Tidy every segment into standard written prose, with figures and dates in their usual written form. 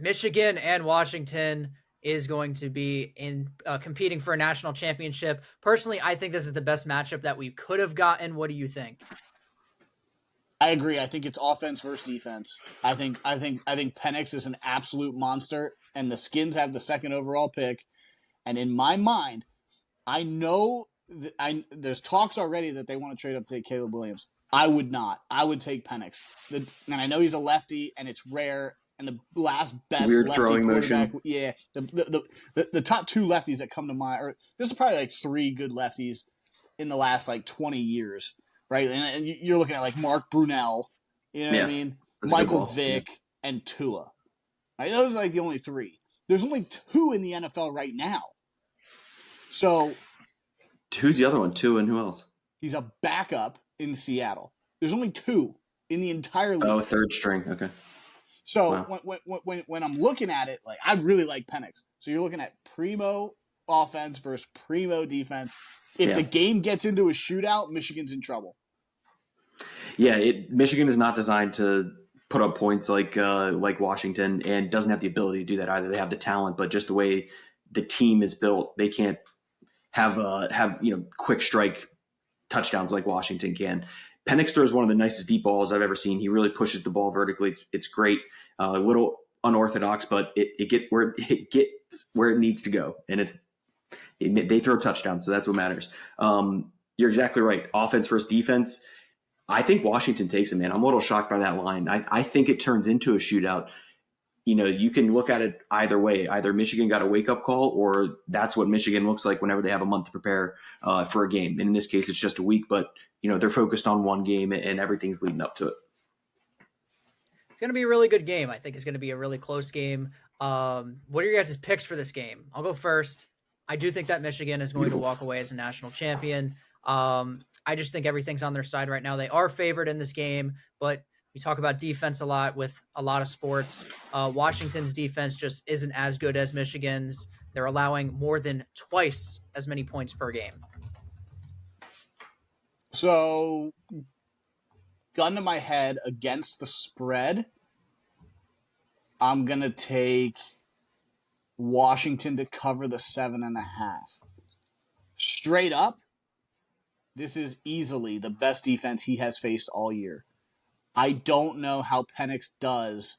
Michigan and Washington is going to be in competing for a national championship. Personally, I think this is the best matchup that we could have gotten. What do you think? I agree. I think it's offense versus defense. I think Penix is an absolute monster, and the Skins have the second overall pick. And in my mind, I know there's talks already that they want to trade up to take Caleb Williams. I would not. I would take Penix. And I know he's a lefty, and it's rare. And the last best Weird lefty throwing quarterback, motion. yeah, the top two lefties that come to mind, or there's probably like three good lefties in the last like 20 years, right? And you're looking at like Mark Brunell, you know what I mean? Michael Vick and Tua. Right? Those are like the only three. There's only two in the NFL right now. So who's the other one? Tua and who else? He's a backup in Seattle. There's only two in the entire league. Oh, third string. Okay. So when I'm looking at it, like I really like Penix. So you're looking at primo offense versus primo defense. If the game gets into a shootout, Michigan's in trouble. Yeah, Michigan is not designed to put up points like Washington, and doesn't have the ability to do that either. They have the talent, but just the way the team is built, they can't have quick strike touchdowns like Washington can. Penix throws one of the nicest deep balls I've ever seen. He really pushes the ball vertically. It's great. A little unorthodox, but it gets where it needs to go, and they throw touchdowns, so that's what matters. You're exactly right. Offense versus defense. I think Washington takes it, man. I'm a little shocked by that line. I think it turns into a shootout. You can look at it either way. Either Michigan got a wake-up call, or that's what Michigan looks like whenever they have a month to prepare for a game. And in this case, it's just a week, but they're focused on one game and everything's leading up to it. It's going to be a really good game. I think it's going to be a really close game. What are your guys' picks for this game? I'll go first. I do think that Michigan is going to walk away as a national champion. I just think everything's on their side right now. They are favored in this game, but we talk about defense a lot with a lot of sports. Washington's defense just isn't as good as Michigan's. They're allowing more than twice as many points per game. So, gun to my head, against the spread, I'm going to take Washington to cover the 7.5. Straight up, this is easily the best defense he has faced all year. I don't know how Penix does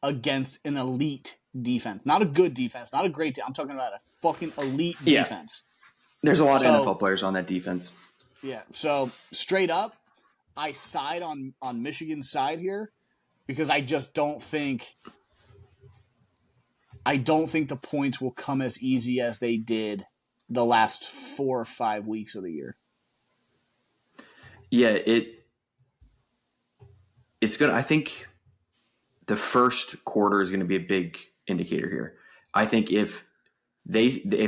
against an elite defense. Not a good defense, not a great defense. I'm talking about a fucking elite defense. There's a lot of NFL players on that defense. Yeah, so straight up, I side on Michigan's side here because I just don't think the points will come as easy as they did the last 4 or 5 weeks of the year. Yeah, it's good. I think the first quarter is going to be a big indicator here. I think if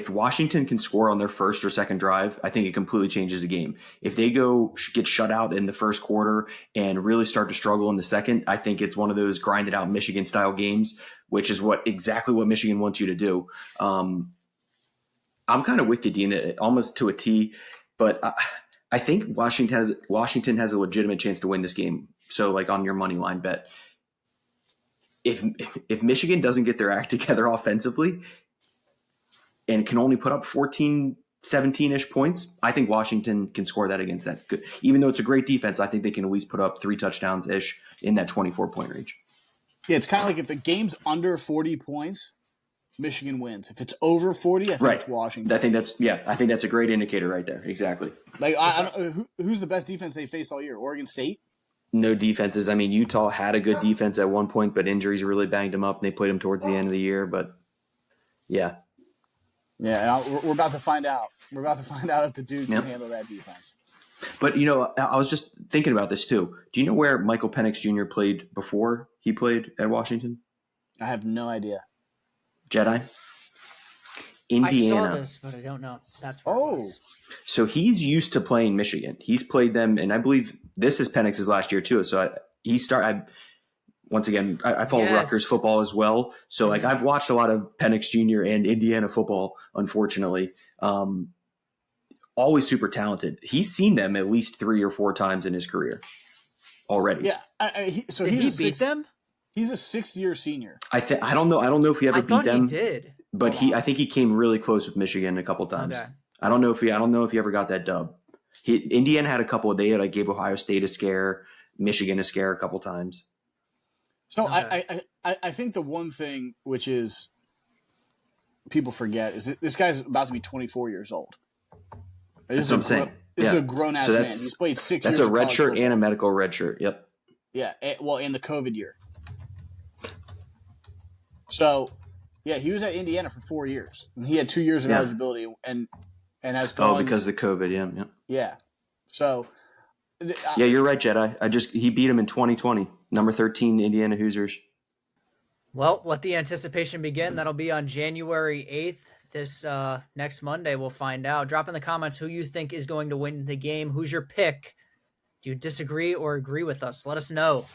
Washington can score on their first or second drive, I think it completely changes the game. If they get shut out in the first quarter and really start to struggle in the second, I think it's one of those grinded out Michigan style games, which is exactly what Michigan wants you to do. I'm kind of with you, Dean, almost to a T, but I think Washington has a legitimate chance to win this game. So, like on your money line bet, if Michigan doesn't get their act together offensively and can only put up 14, 17-ish points, I think Washington can score that against that. Even though it's a great defense, I think they can at least put up 3 touchdowns-ish in that 24-point range. Yeah, it's kind of like if the game's under 40 points, Michigan wins. If it's over 40, I think it's Washington. I think that's a great indicator right there. Exactly. Like, who's the best defense they faced all year? Oregon State? No defenses. I mean, Utah had a good defense at one point, but injuries really banged them up, and they played them towards the end of the year. But, yeah. Yeah, we're about to find out. We're about to find out if the Duke can handle that defense. But, I was just thinking about this, too. Do you know where Michael Penix Jr. played before he played at Washington? I have no idea. Jedi? Indiana. I saw this, but I don't know. That's where it was. So he's used to playing Michigan. He's played them, and I believe this is Penix's last year too. So I follow Rutgers football as well. So I've watched a lot of Penix Jr. and Indiana football, unfortunately. Always super talented. He's seen them at least 3 or 4 times in his career already. Yeah. Did he beat them? He's a 6th-year senior. I don't know if he ever I beat thought them, he did. but Hold on. I think he came really close with Michigan a couple times. Okay. I don't know if he ever got that dub. Indiana had a couple. They had gave Ohio State a scare, Michigan a scare a couple times. So Okay. I think the one thing which is people forget is that this guy's about to be 24 years old. That's what I'm saying. This is Yeah. a grown ass So man. that's- He's played 6 That's years. a of red college shirt football. and a medical red shirt. Yep. Yeah, well, in the COVID year. So, yeah, he was at Indiana for 4 years, and he had 2 years of Yeah. eligibility, and has gone. Oh, because of the COVID. Yeah. yeah. So, Yeah, you're right, Jedi. He beat him in 2020. Number 13 Indiana Hoosiers. Well, let the anticipation begin. That'll be on January 8th. This next Monday, we'll find out. Drop in the comments who you think is going to win the game. Who's your pick? Do you disagree or agree with us? Let us know.